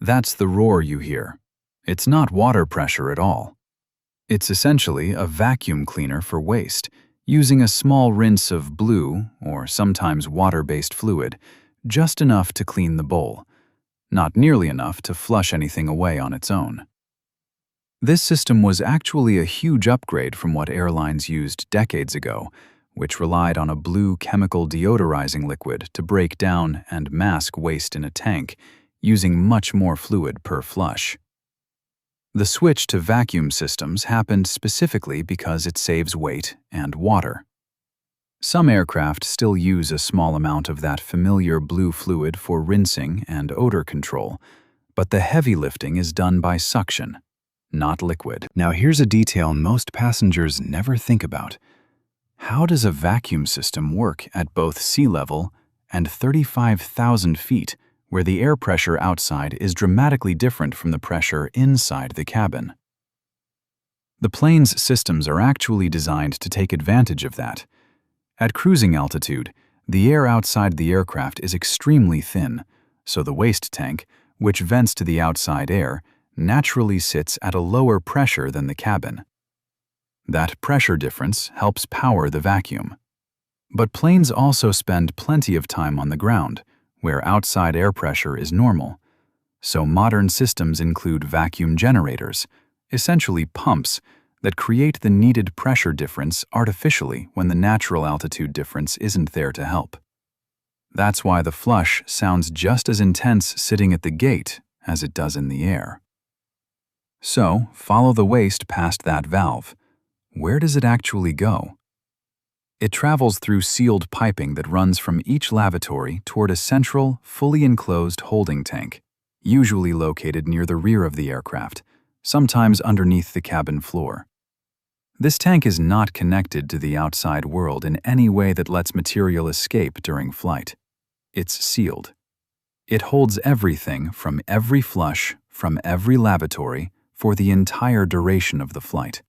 That's the roar you hear. It's not water pressure at all. It's essentially a vacuum cleaner for waste, using a small rinse of blue, or sometimes water-based fluid, just enough to clean the bowl, not nearly enough to flush anything away on its own. This system was actually a huge upgrade from what airlines used decades ago, which relied on a blue chemical deodorizing liquid to break down and mask waste in a tank, using much more fluid per flush. The switch to vacuum systems happened specifically because it saves weight and water. Some aircraft still use a small amount of that familiar blue fluid for rinsing and odor control, but the heavy lifting is done by suction, not liquid. Now here's a detail most passengers never think about. How does a vacuum system work at both sea level and 35,000 feet, where the air pressure outside is dramatically different from the pressure inside the cabin? The plane's systems are actually designed to take advantage of that. At cruising altitude, the air outside the aircraft is extremely thin, so the waste tank, which vents to the outside air, naturally sits at a lower pressure than the cabin. That pressure difference helps power the vacuum. But planes also spend plenty of time on the ground, where outside air pressure is normal. So modern systems include vacuum generators, essentially pumps, that create the needed pressure difference artificially when the natural altitude difference isn't there to help. That's why the flush sounds just as intense sitting at the gate as it does in the air. So, follow the waste past that valve. Where does it actually go? It travels through sealed piping that runs from each lavatory toward a central, fully enclosed holding tank, usually located near the rear of the aircraft, sometimes underneath the cabin floor. This tank is not connected to the outside world in any way that lets material escape during flight. It's sealed. It holds everything from every flush, from every lavatory, for the entire duration of the flight.